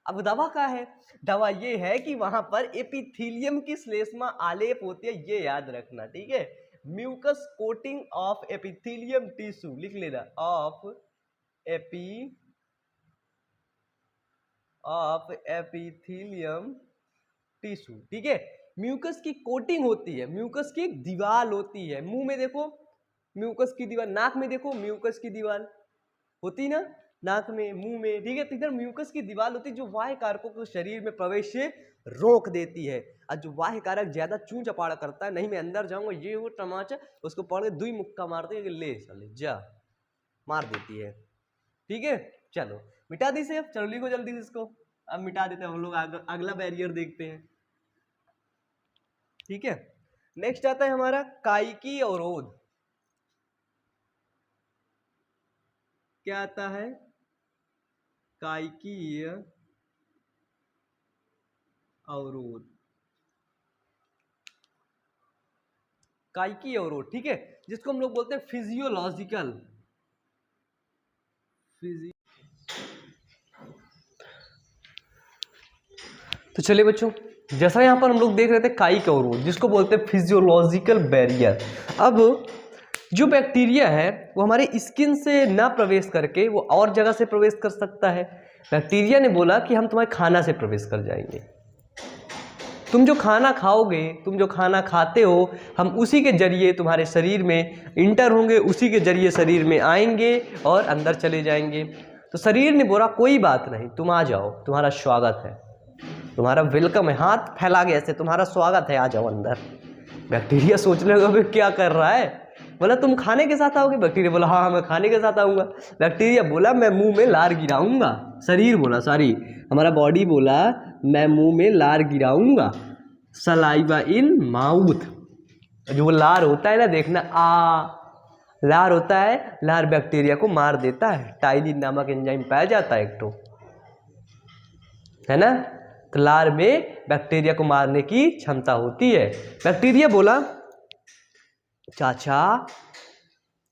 अब दवा क्या है? दवा ये है कि वहां पर एपिथीलियम की श्लेष्मा आलेप होती है, ये याद रखना, ठीक है। Mucus coating of epithelium tissue, लिख लेना, ऑफ एपिथीलियम टिश्यू, ठीक है। म्यूकस की कोटिंग होती है, म्यूकस की एक दीवार होती है। मुंह में देखो म्यूकस की दीवार, नाक में देखो म्यूकस की दीवार होती ना, नाक में, मुंह में, ठीक है। तो इधर म्यूकस की दीवार होती है जो बाह्य कारकों को शरीर में प्रवेश से रोक देती है। और जो बाह्य कारक ज्यादा चूं चपाड़ा करता है, नहीं मैं अंदर जाऊंगा, ये वो टमाचा, उसको पढ़ के दुई मुक्का मारती है कि ले साले जा, मार देती है, ठीक है। चलो मिटा दी से, अब चलो लिखो जल्दी से इसको, अब मिटा देते हैं हम लोग, अगला बैरियर देखते हैं, ठीक है। नेक्स्ट आता है हमारा कायिकी अवरोध। क्या आता है? कायिकीय अवरोध। कायिकी अवरोध, ठीक है, जिसको हम लोग बोलते हैं फिजियोलॉजिकल। तो चलिए बच्चों, जैसा यहाँ पर हम लोग देख रहे थे कायिक अवरोध, जिसको बोलते हैं फिजियोलॉजिकल बैरियर। अब जो बैक्टीरिया है वो हमारे स्किन से ना प्रवेश करके वो और जगह से प्रवेश कर सकता है। बैक्टीरिया ने बोला कि हम तुम्हारे खाना से प्रवेश कर जाएंगे, तुम जो खाना खाओगे, तुम जो खाना खाते हो, हम उसी के जरिए तुम्हारे शरीर में इंटर होंगे, उसी के जरिए शरीर में आएंगे और अंदर चले जाएंगे। तो शरीर ने बोला कोई बात नहीं, तुम आ जाओ, तुम्हारा स्वागत है, तुम्हारा वेलकम है, हाथ फैला के ऐसे तुम्हारा स्वागत है, आ जाओ अंदर। बैक्टीरिया सोचने लगा क्या कर रहा है, बोला तुम खाने के साथ आओगे? बैक्टीरिया बोला हाँ मैं खाने के साथ आऊँगा। बैक्टीरिया बोला मैं मुंह में लार गिराऊंगा, शरीर बोला सॉरी हमारा बॉडी बोला मैं मुंह में लार गिराऊंगा, सलाइवा इन माउथ। जो लार होता है ना, देखना लार होता है, लार बैक्टीरिया को मार देता है, टाइलिन नामक एंजाइम पाया जाता है एक तो, है ना। तो लार में बैक्टीरिया को मारने की क्षमता होती है। बैक्टीरिया बोला चाचा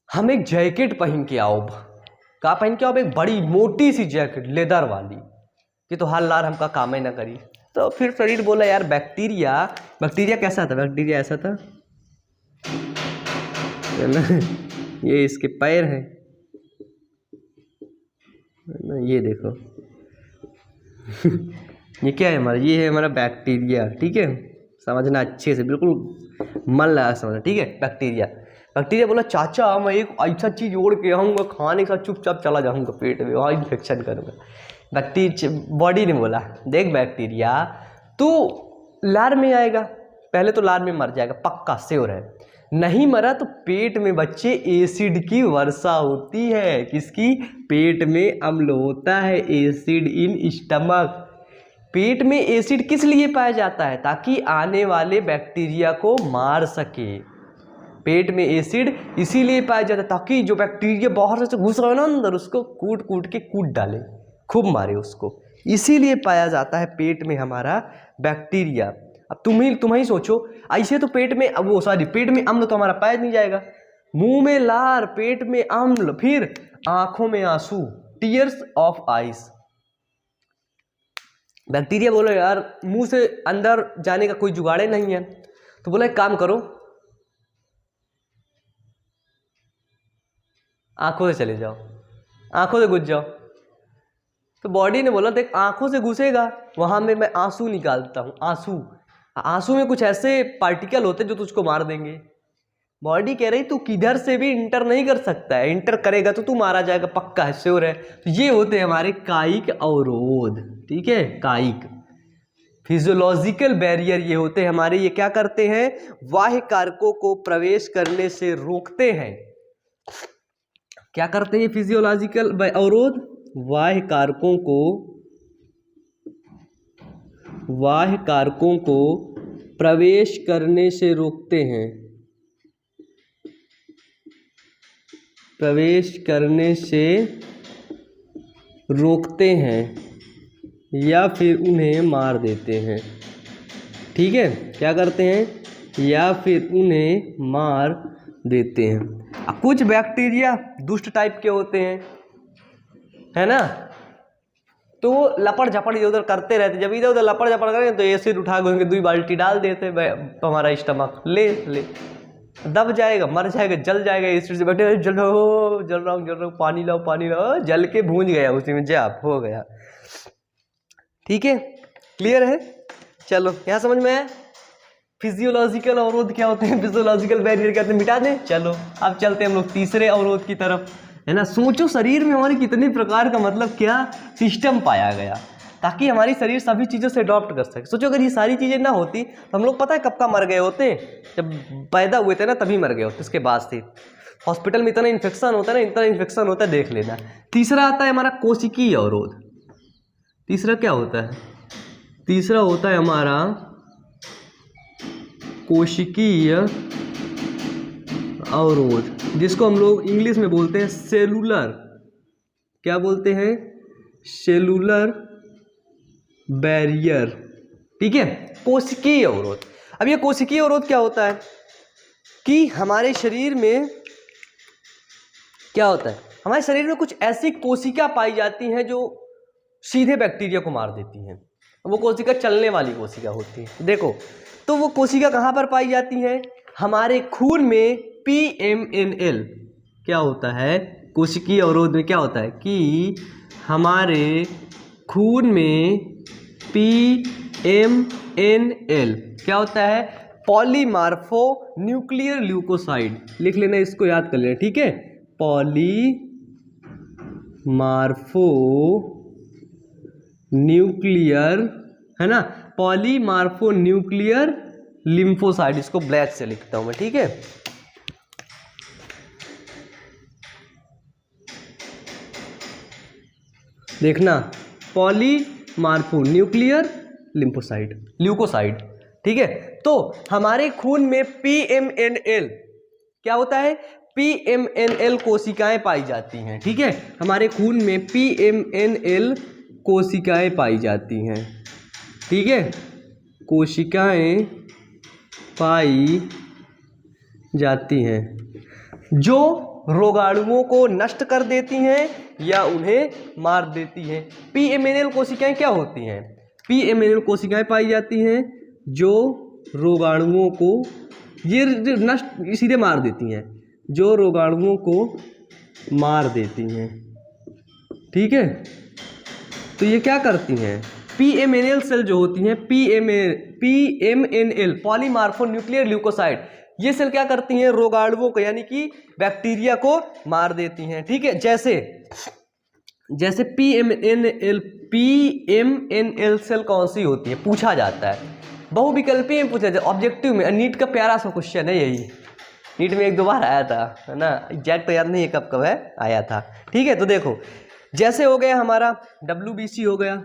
हम एक जैकेट पहन के आओ। कहाँ पहन के आओ? एक बड़ी मोटी सी जैकेट लेदर वाली, कि तो हाल लार हमका काम ही ना करी। तो फिर शरीर बोला यार बैक्टीरिया कैसा था? बैक्टीरिया ऐसा था, ये इसके पैर हैं, ये देखो ये क्या है हमारा? ये है हमारा बैक्टीरिया, ठीक है, समझना अच्छे से, बिल्कुल मन लगा समझना, ठीक है। बैक्टीरिया बोला चाचा मैं एक ऐसा चीज ओढ़ के आऊँगा, खाने के साथ चुपचाप चला जाऊँगा पेट में, वहाँ इन्फेक्शन करूँगा। बॉडी ने बोला देख बैक्टीरिया तू लार में आएगा, पहले तो लार में मर जाएगा पक्का, श्योर है, नहीं मरा तो पेट में बच्चे एसिड की वर्षा होती है। किसकी? पेट में अम्ल होता है, एसिड इन स्टमक। पेट में एसिड किस लिए पाया जाता है? ताकि आने वाले बैक्टीरिया को मार सके। पेट में एसिड इसीलिए पाया जाता है ताकि जो बैक्टीरिया बाहर से घुस रहा है ना अंदर, उसको कूट डाले, खूब मारे उसको, इसीलिए पाया जाता है पेट में हमारा बैक्टीरिया। अब तुम ही सोचो, ऐसे तो पेट में पेट में अम्ल तो हमारा पाया नहीं जाएगा, मुंह में लार, पेट में अम्ल, फिर आंखों में आंसू, टीयर्स ऑफ आइस। बैक्टीरिया बोलो यार मुंह से अंदर जाने का कोई जुगाड़ नहीं है, तो बोला एक काम करो, आंखों से चले जाओ, आंखों से घुस जाओ। तो बॉडी ने बोला देख आंखों से घुसेगा, वहां में मैं आंसू निकालता हूँ, आंसू में कुछ ऐसे पार्टिकल होते हैं जो तुझको मार देंगे। बॉडी कह रही तू किधर से भी इंटर नहीं कर सकता है, इंटर करेगा तो तू मारा जाएगा पक्का है, श्योर है। तो ये होते हैं हमारे कायिक अवरोध, ठीक है, कायिक फिजियोलॉजिकल बैरियर ये होते हैं हमारे। ये क्या करते हैं? बाह्य कारकों को प्रवेश करने से रोकते हैं। क्या करते हैं फिजियोलॉजिकल अवरोध? बाह्य कारकों को प्रवेश करने से रोकते हैं, प्रवेश करने से रोकते हैं या फिर उन्हें मार देते हैं, ठीक है। क्या करते हैं? या फिर उन्हें मार देते हैं। अब कुछ बैक्टीरिया दुष्ट टाइप के होते हैं, है ना, तो लपड़ झपड़ इधर उधर करते रहते, जब इधर उधर लपड़ झपड़ करेंगे तो एसिड उठा के 2 बाल्टी डाल देते, हमारा स्टमक ले दब जाएगा, मर जाएगा, जल जाएगा, एसिड से बैठे जल रहा हूँ, पानी लाओ, जल के भूंज गया उसी में, जाप हो गया, ठीक है, क्लियर है। चलो यहाँ समझ में आया फिजियोलॉजिकल अवरोध क्या होते हैं, फिजियोलॉजिकल बैरियर क्या होते हैं, मिटा दें। चलो अब चलते हैं हम लोग तीसरे अवरोध की तरफ, है ना। सोचो शरीर में हमारे कितने प्रकार का मतलब क्या सिस्टम पाया गया ताकि हमारी शरीर सभी चीज़ों से अडॉप्ट कर सके। सोचो अगर ये सारी चीज़ें ना होती तो हम लोग पता है कब का मर गए होते, जब पैदा हुए थे ना तभी मर गए होते, उसके बाद से हॉस्पिटल में इतना इन्फेक्शन होता है ना, इतना इन्फेक्शन होता है, देख लेना। तीसरा आता है हमारा कोशिकीय अवरोध। तीसरा क्या होता है? तीसरा होता है हमारा कोशिकीय अवरोध, जिसको हम लोग इंग्लिश में बोलते हैं सेलुलर, क्या बोलते हैं? सेलुलर बैरियर, ठीक है, कोशिकीय अवरोध। अब ये कोशिकीय अवरोध क्या होता है कि हमारे शरीर में क्या होता है, हमारे शरीर में कुछ ऐसी कोशिका पाई जाती हैं जो सीधे बैक्टीरिया को मार देती हैं। वो कोशिका चलने वाली कोशिका होती है। देखो, तो वो कोशिका कहाँ पर पाई जाती है? हमारे खून में PMNL क्या होता है, कोशिकीय अवरोध में क्या होता है कि हमारे खून में PMNL क्या होता है, पॉलीमार्फो न्यूक्लियर ल्यूकोसाइड। लिख लेना, इसको याद कर लेना, ठीक है। पॉलीमार्फो न्यूक्लियर, है ना, पॉलीमार्फो न्यूक्लियर लिम्फोसाइड, इसको ब्लैक से लिखता हूं मैं, ठीक है। देखना, पॉलीमार्फो न्यूक्लियर लिम्फोसाइड, ल्यूकोसाइड, ठीक है। तो हमारे खून में PMNL क्या होता है, PMNL कोशिकाएं पाई जाती हैं, ठीक है। हमारे खून में PMNL कोशिकाएं पाई जाती हैं, ठीक है, कोशिकाएं पाई जाती हैं जो रोगाणुओं को नष्ट कर देती हैं या उन्हें मार देती हैं। PMNL कोशिकाएं क्या होती हैं? PMNL कोशिकाएं पाई जाती हैं जो रोगाणुओं को ये नष्ट सीधे मार देती हैं, जो रोगाणुओं को मार देती हैं, ठीक है। तो ये क्या करती हैं, PMNL सेल जो होती हैं, PMNL पॉलीमार्फो न्यूक्लियर ल्यूकोसाइड, ये सेल क्या करती हैं, रोगाणुओं को यानी कि बैक्टीरिया को मार देती हैं, ठीक है। जैसे PMNL सेल कौन सी होती है, पूछा जाता है, बहुविकल्पीय में पूछा जाता है, ऑब्जेक्टिव में। नीट का प्यारा सा क्वेश्चन है यही, नीट में 1-2 बार आया था, है ना, एग्जैक्ट तो याद नहीं है कब कब है आया था, ठीक है। तो देखो, जैसे हो गया हमारा WBC हो गया,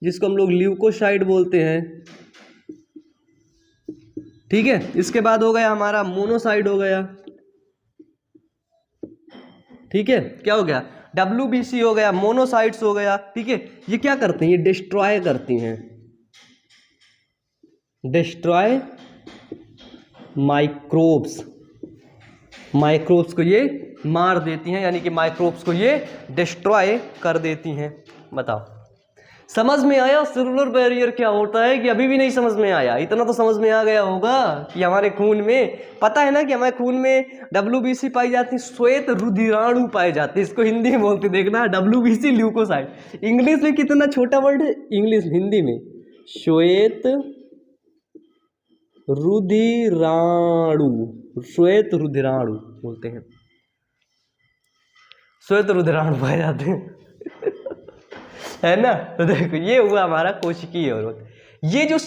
जिसको हम लोग ल्यूकोसाइड बोलते हैं, ठीक है। इसके बाद हो गया हमारा मोनोसाइड हो गया, ठीक है। क्या हो गया, WBC हो गया, मोनोसाइट्स हो गया, ठीक है। ये क्या करते हैं, ये डिस्ट्रॉय करती हैं, डिस्ट्रॉय माइक्रोब्स को ये मार देती हैं, यानी कि माइक्रोब्स को ये डिस्ट्रॉय कर देती हैं। बताओ, समझ में आया सेलुलर बैरियर क्या होता है कि अभी भी नहीं समझ में आया? इतना तो समझ में आ गया होगा कि हमारे खून में, पता है ना कि हमारे खून में WBC पाई जाती है, श्वेत रुधिराणु पाए जाते हैं, इसको हिंदी में बोलते, देखना, WBC ल्यूकोसाइड। इंग्लिश में कितना छोटा वर्ड है, इंग्लिश हिंदी में श्वेत रुधिराणु, श्वेत रुधिराणु बोलते हैं, श्वेत रुधिराणु पाए जाते हैं है ना। तो देखो, ये हुआ हमारा कोशिकीय अवरोध। ये जो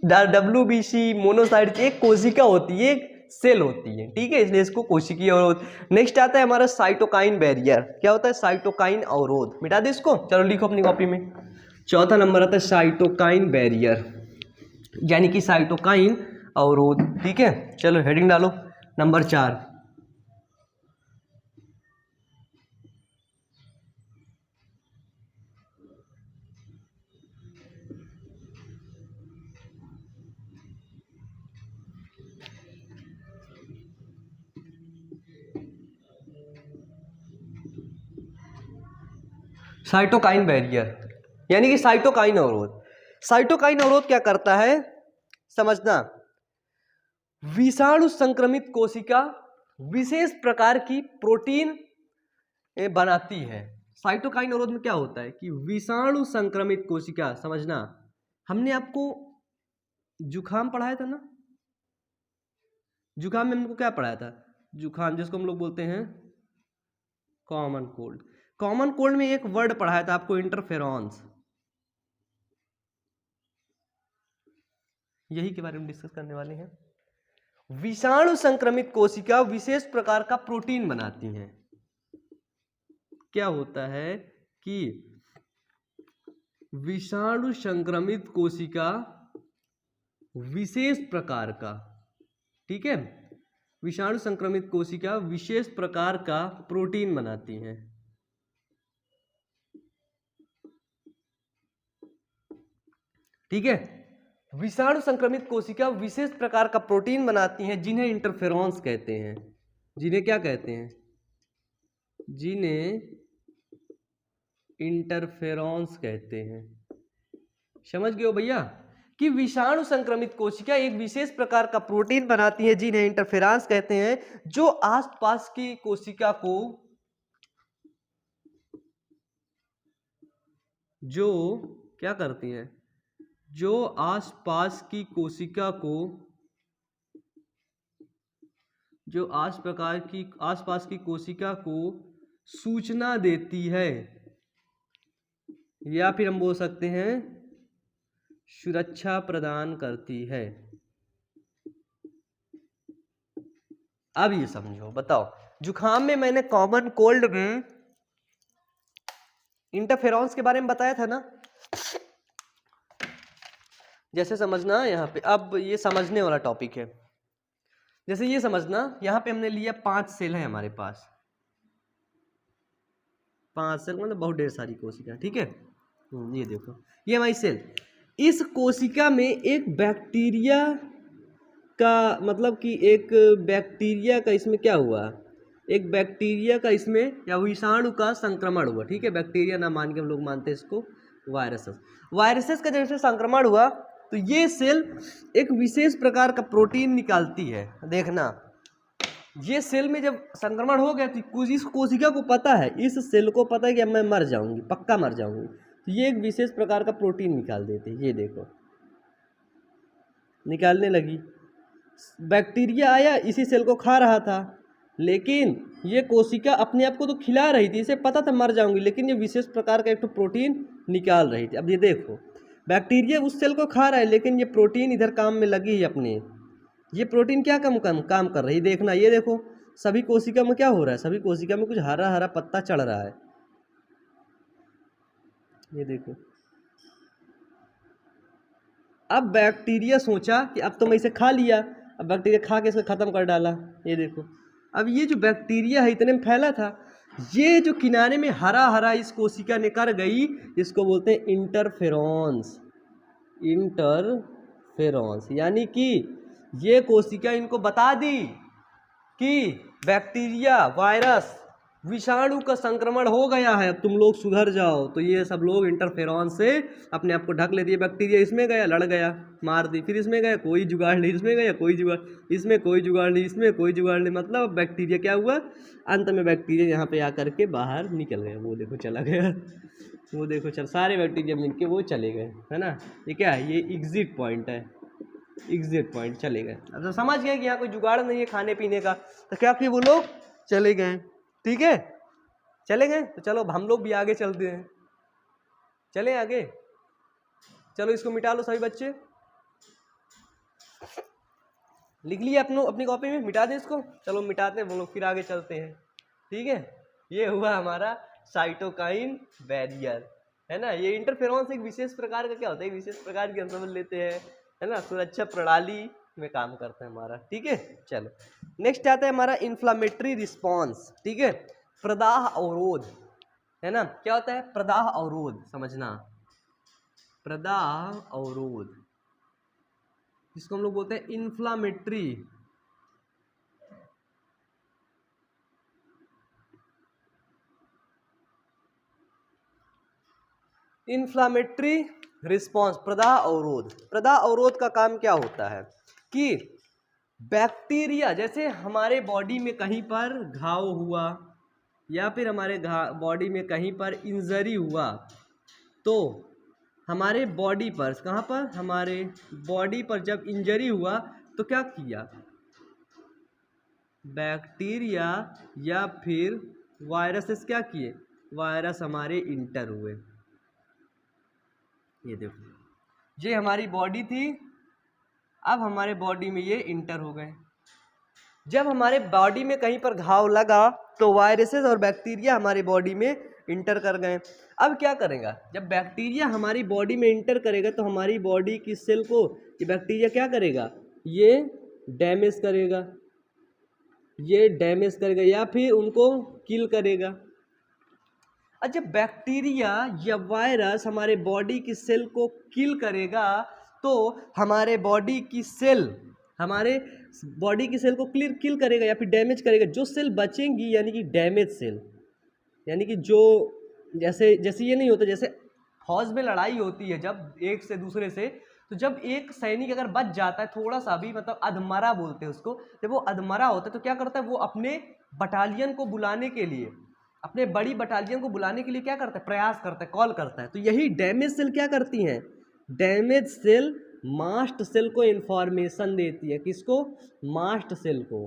WBC मोनोसाइट एक कोशिका होती है, एक सेल होती है, ठीक है, इसलिए इसको कोशिकीय अवरोध। नेक्स्ट आता है हमारा साइटोकाइन बैरियर। क्या होता है, साइटोकाइन अवरोध। मिटा दे इसको, चलो लिखो अपनी कॉपी में। चौथा नंबर आता है साइटोकाइन बैरियर, यानी कि साइटोकाइन अवरोध, ठीक है। चलो हेडिंग डालो, नंबर 4। साइटोकाइन बैरियर यानी कि साइटोकाइन अवरोध। साइटोकाइन अवरोध क्या करता है, समझना, विषाणु संक्रमित कोशिका विशेष प्रकार की प्रोटीन बनाती है। साइटोकाइन अवरोध में क्या होता है कि विषाणु संक्रमित कोशिका, समझना, हमने आपको जुखाम पढ़ाया था ना, जुखाम में हमको क्या पढ़ाया था, जुखाम जिसको हम लोग बोलते हैं कॉमन कोल्ड। कॉमन कोल्ड में एक वर्ड पढ़ाया था आपको, इंटरफेरॉन्स, यही के बारे में डिस्कस करने वाले हैं। विषाणु संक्रमित कोशिका विशेष प्रकार का प्रोटीन बनाती हैं। क्या होता है कि विषाणु संक्रमित कोशिका विशेष प्रकार का, ठीक है, विषाणु संक्रमित कोशिका विशेष प्रकार का प्रोटीन बनाती हैं, ठीक है। विषाणु संक्रमित कोशिका विशेष प्रकार का प्रोटीन बनाती हैं जिन्हें इंटरफेरॉन्स कहते हैं। जिन्हें क्या कहते हैं? जिन्हें इंटरफेरॉन्स कहते हैं। समझ गए हो भैया कि विषाणु संक्रमित कोशिका एक विशेष प्रकार का प्रोटीन बनाती है जिन्हें इंटरफेरॉन्स कहते हैं, जो आसपास की कोशिका को जो क्या करती हैं? जो आसपास की कोशिका को जो आसपास की कोशिका को सूचना देती है, या फिर हम बोल सकते हैं सुरक्षा प्रदान करती है। अब ये समझो, बताओ, जुखाम में मैंने कॉमन कोल्ड में इंटरफेरॉन्स के बारे में बताया था ना। जैसे समझना यहाँ पे, अब ये समझने वाला टॉपिक है। जैसे ये समझना, यहाँ पे हमने लिया 5 सेल है हमारे पास, 5 सेल मतलब बहुत ढेर सारी कोशिका, ठीक है। ये देखो, ये हमारी सेल। इस कोशिका में एक बैक्टीरिया का मतलब कि एक बैक्टीरिया का इसमें क्या हुआ, एक बैक्टीरिया का इसमें या विषाणु का संक्रमण हुआ, ठीक है। बैक्टीरिया ना मान के हम लोग मानते हैं इसको वायरसेस का जैसे संक्रमण हुआ तो ये सेल एक विशेष प्रकार का प्रोटीन निकालती है। देखना, ये सेल में जब संक्रमण हो गया तो इस कोशिका को पता है, इस सेल को पता है कि अब मैं मर जाऊंगी, पक्का मर जाऊंगी, तो ये एक विशेष प्रकार का प्रोटीन निकाल देते हैं। ये देखो, निकालने लगी। बैक्टीरिया आया, इसी सेल को खा रहा था, लेकिन ये कोशिका अपने आप को तो खिला रही थी, इसे पता था मर जाऊंगी, लेकिन ये विशेष प्रकार का एक तो प्रोटीन निकाल रही थी। अब ये देखो, बैक्टीरिया उस सेल को खा रहा है, लेकिन ये प्रोटीन इधर काम में लगी है अपने। ये प्रोटीन क्या काम कर रही है, देखना, ये देखो, सभी कोशिका में क्या हो रहा है, सभी कोशिका में कुछ हरा हरा पत्ता चढ़ रहा है। ये देखो, अब बैक्टीरिया सोचा कि अब तो मैं इसे खा लिया, अब बैक्टीरिया खा के इसे खत्म कर डाला। ये देखो, अब ये जो बैक्टीरिया है इतने में फैला था, ये जो किनारे में हरा हरा इस कोशिका ने कर गई, इसको बोलते हैं इंटरफेरॉन्स। इंटरफेरॉन्स यानी कि ये कोशिका इनको बता दी कि बैक्टीरिया, वायरस, विषाणु का संक्रमण हो गया है, अब तुम लोग सुधर जाओ। तो ये सब लोग इंटरफेरॉन से अपने आप को ढक लेती है। बैक्टीरिया इसमें गया, लड़ गया, मार दी, फिर इसमें गया, कोई जुगाड़ नहीं, इसमें गया, कोई जुगाड़, इसमें कोई जुगाड़ नहीं, इसमें कोई जुगाड़ नहीं, मतलब बैक्टीरिया क्या हुआ, अंत में बैक्टीरिया यहाँ पे आकर के बाहर निकल गया। वो देखो चला गया, वो देखो चल, सारे बैक्टीरिया मिलके वो चले गए, है ना। ये क्या है, ये एग्जिट पॉइंट है, एग्जिट पॉइंट, चले गए। अब तो समझ गए कि यहाँ कोई जुगाड़ नहीं है खाने पीने का, तो क्या कि वो लोग चले गए, ठीक है, चले गए। तो चलो हम लोग भी आगे चलते हैं, चले आगे, चलो इसको मिटा लो सभी बच्चे, लिख लिया अपनी कॉपी में, मिटा दें इसको, चलो मिटाते हैं हम लोग, फिर आगे चलते हैं, ठीक है। ये हुआ हमारा साइटोकाइन बैरियर, है ना। ये इंटरफेरॉन्स एक विशेष प्रकार का क्या होता है, विशेष प्रकार की हम समझ लेते हैं, है ना, सुरक्षा प्रणाली में काम करता है हमारा, ठीक है। चलो नेक्स्ट आता है हमारा इन्फ्लामेटरी रिस्पॉन्स, ठीक है। प्रदाह अवरोध, है ना, क्या होता है प्रदाह अवरोध, समझना, प्रदाह अवरोध, जिसको हम लोग बोलते हैं इन्फ्लामेटरी रिस्पॉन्स, प्रदाह अवरोध। प्रदाह अवरोध का काम क्या होता है कि बैक्टीरिया, जैसे हमारे बॉडी में कहीं पर घाव हुआ या फिर हमारे बॉडी में कहीं पर इंजरी हुआ, तो हमारे बॉडी पर, कहाँ पर, हमारे बॉडी पर जब इंजरी हुआ तो क्या किया, बैक्टीरिया या फिर वायरसेस क्या किए, वायरस हमारे इंटर हुए। ये देखो, ये हमारी बॉडी थी, अब हमारे बॉडी में ये इंटर हो गए। जब हमारे बॉडी में कहीं पर घाव लगा तो वायरसेस और बैक्टीरिया हमारी बॉडी में इंटर कर गए। अब क्या करेगा, जब बैक्टीरिया हमारी बॉडी में इंटर करेगा तो हमारी बॉडी की सेल को ये बैक्टीरिया क्या करेगा, ये डैमेज करेगा, ये डैमेज करेगा या फिर उनको किल करेगा। और जब बैक्टीरिया या वायरस हमारे बॉडी की सेल को किल करेगा तो हमारे बॉडी की सेल को किल करेगा या फिर डैमेज करेगा। जो सेल बचेंगी यानी कि डैमेज सेल, यानी कि जो जैसे ये नहीं होता, जैसे फौज में लड़ाई होती है जब एक से दूसरे से, तो जब एक सैनिक अगर बच जाता है थोड़ा सा भी, मतलब अधमरा बोलते हैं उसको, जब वो अधमरा होता है तो क्या करता है वो अपने बटालियन को बुलाने के लिए, अपने बड़ी बटालियन को बुलाने के लिए क्या करता है, प्रयास करता है, कॉल करता है। तो यही डैमेज सेल क्या करती हैं, डैमेज सेल मास्ट सेल को इंफॉर्मेशन देती है। किसको, मास्ट सेल को।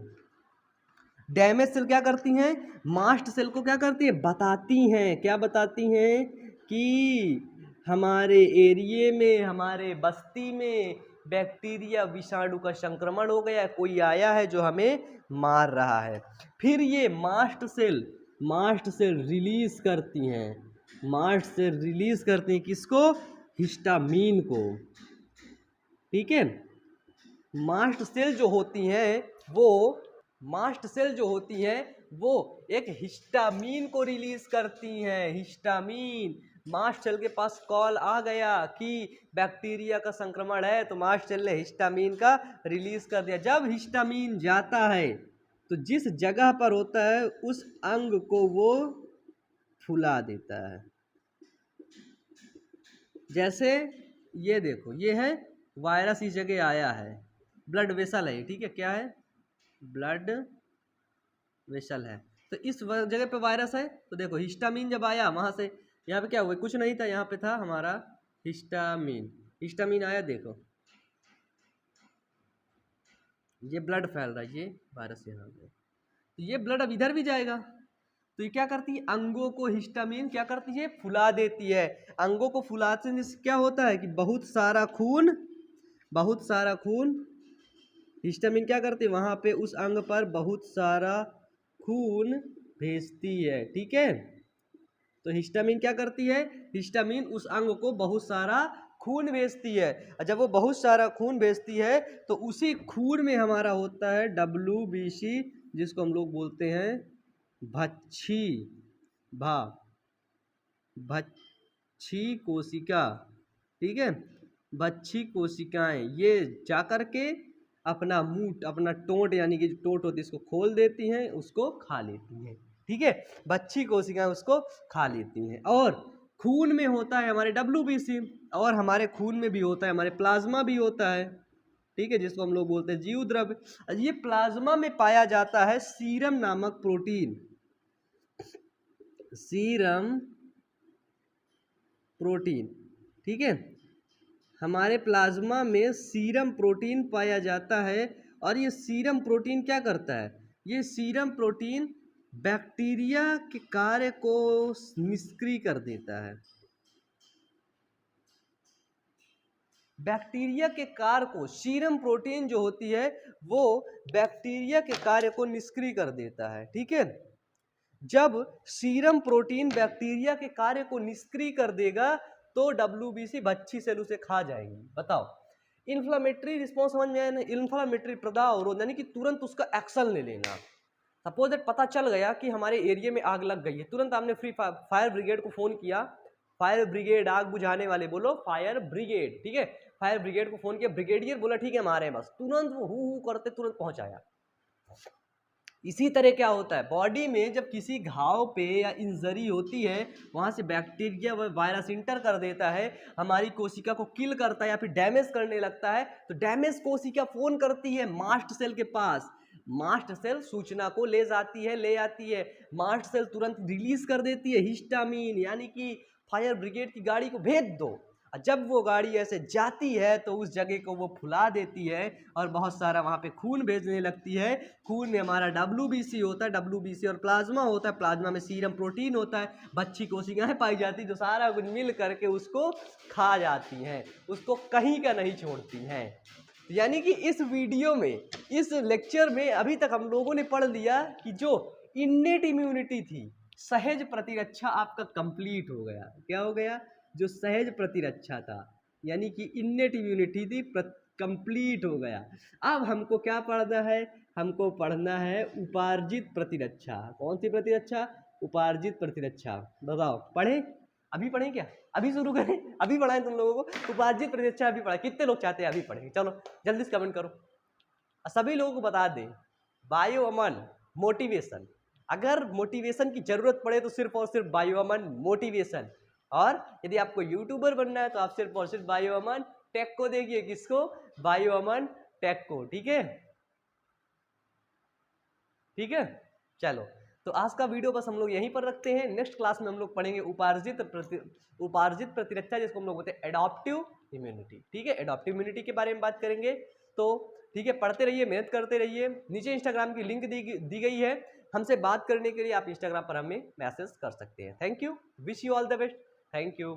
डैमेज सेल क्या करती हैं, मास्ट सेल को क्या करती है, बताती हैं। क्या बताती हैं कि हमारे एरिए में, हमारे बस्ती में बैक्टीरिया विषाणु का संक्रमण हो गया, कोई आया है जो हमें मार रहा है। फिर ये मास्ट सेल रिलीज करती हैं, किसको, हिस्टामीन को। ठीक है, मास्ट सेल जो होती हैं वो एक हिस्टामीन को रिलीज करती हैं। हिस्टामीन, मास्ट सेल के पास कॉल आ गया कि बैक्टीरिया का संक्रमण है, तो मास्ट सेल ने हिस्टामीन का रिलीज कर दिया। जब हिस्टामीन जाता है तो जिस जगह पर होता है उस अंग को वो फुला देता है। जैसे ये देखो, ये है वायरस, इस जगह आया है, ब्लड वेसल है, ठीक है, क्या है, ब्लड वेसल है। तो इस जगह पे वायरस है, तो देखो हिस्टामीन जब आया वहां से, यहाँ पे क्या हुआ, कुछ नहीं था, यहाँ पे था हमारा हिस्टामीन आया, देखो ये ब्लड फैल रहा है, ये वायरस यहाँ पे, तो ये ब्लड अब इधर भी जाएगा। तो ये क्या करती है, अंगों को हिस्टामीन क्या करती है, फुला देती है। अंगों को फुलाने से क्या होता है कि बहुत सारा खून हिस्टामीन क्या करती है, वहां पे उस अंग पर बहुत सारा खून भेजती है। ठीक है, तो हिस्टामीन क्या करती है, हिस्टामीन उस अंग को बहुत सारा खून भेजती है। और जब वो बहुत सारा खून भेजती है तो उसी खून में हमारा होता है WBC, जिसको हम लोग बोलते हैं भक्षी कोशिका। ठीक है, भक्षी कोशिकाएं ये जाकर के अपना मुंह, अपना टोंट यानी कि जो टोंट होती है इसको खोल देती हैं, उसको खा लेती हैं। ठीक है, भक्षी कोशिकाएं उसको खा लेती हैं। और खून में होता है हमारे WBC, और हमारे खून में भी होता है, हमारे प्लाज्मा भी होता है। ठीक है, जिसको हम लोग बोलते हैं जीव द्रव्य। ये प्लाज्मा में पाया जाता है सीरम नामक प्रोटीन, ठीक है, हमारे प्लाज्मा में सीरम प्रोटीन पाया जाता है। और ये सीरम प्रोटीन क्या करता है, ये सीरम प्रोटीन बैक्टीरिया के कार्य को निष्क्रिय कर देता है। बैक्टीरिया के कार्य को, सीरम प्रोटीन जो होती है वो बैक्टीरिया के कार्य को निष्क्रिय कर देता है। ठीक है, जब सीरम प्रोटीन बैक्टीरिया के कार्य को निष्क्रिय कर देगा तो WBC भक्षी सेल उसे खा जाएंगी। बताओ, इन्फ्लामेटरी रिस्पॉन्स समझ में आया ना, इन्फ्लामेटरी प्रदावरोध यानी कि तुरंत उसका एक्शन ले लेना। सपोज दैट पता चल गया कि हमारे एरिया में आग लग गई है, तुरंत आपने फायर ब्रिगेड को फोन किया, फायर ब्रिगेड, आग बुझाने वाले बोलो फायर ब्रिगेड। ठीक है, फायर ब्रिगेड को फोन किया, ब्रिगेडियर बोला ठीक है हम आ रहे हैं, बस तुरंत वो हु करते तुरंत पहुंच आया। इसी तरह क्या होता है, बॉडी में जब किसी घाव पे या इंजरी होती है वहां से बैक्टीरिया व वायरस इंटर कर देता है, हमारी कोशिका को किल करता है या फिर डैमेज करने लगता है, तो डैमेज कोशिका फोन करती है मास्ट सेल के पास। मास्ट सेल सूचना को ले आती है, मास्ट सेल तुरंत रिलीज कर देती है हिस्टामीन, यानी कि फायर ब्रिगेड की गाड़ी को भेज दो। जब वो गाड़ी ऐसे जाती है तो उस जगह को वो फुला देती है और बहुत सारा वहाँ पे खून भेजने लगती है। खून में हमारा WBC होता है, WBC और प्लाज्मा होता है, प्लाज्मा में सीरम प्रोटीन होता है, भक्षी कोशिकाएं पाई जाती है जो सारा कुछ मिल करके उसको खा जाती हैं, उसको कहीं का नहीं छोड़ती हैं। यानी कि इस वीडियो में, इस लेक्चर में अभी तक हम लोगों ने पढ़ लिया कि जो इन्नेट इम्यूनिटी थी, सहज प्रतिरक्षा आपका कंप्लीट हो गया। क्या हो गया, जो सहज प्रतिरक्षा था यानी कि इन्नेट इम्यूनिटी थी कंप्लीट हो गया। अब हमको क्या पढ़ना है, हमको पढ़ना है उपार्जित प्रतिरक्षा। कौन सी प्रतिरक्षा, उपार्जित प्रतिरक्षा। बताओ पढ़े, अभी पढ़ें क्या? अभी शुरू करें? अभी पढ़ाएं तुम लोगों को? उपार्जित प्रतिरक्षा अभी पढ़ाएं? कितने लोग चाहते हैं अभी पढ़ें? चलो जल्दी से कमेंट करो। सभी लोगों को बता दें, बायो अमन मोटिवेशन, अगर मोटिवेशन की जरूरत पड़े तो सिर्फ और सिर्फ बायो अमन मोटिवेशन, और यदि आपको यूट्यूबर बनना है तो आप सिर्फ और सिर्फ बायो अमन टेक को देखिए। किसको? बायो अमन टेक को। ठीक है, ठीक है, चलो तो आज का वीडियो बस हम लोग यहीं पर रखते हैं। नेक्स्ट क्लास में हम लोग पढ़ेंगे उपार्जित प्रतिरक्षा, जिसको हम लोग बोलते हैं एडॉप्टिव इम्यूनिटी। ठीक है, एडॉप्टिव इम्यूनिटी के बारे में बात करेंगे। तो ठीक है, पढ़ते रहिए, मेहनत करते रहिए। नीचे इंस्टाग्राम की लिंक दी गई है, हमसे बात करने के लिए आप इंस्टाग्राम पर हमें मैसेज कर सकते हैं। Thank you, wish you all the best, thank you.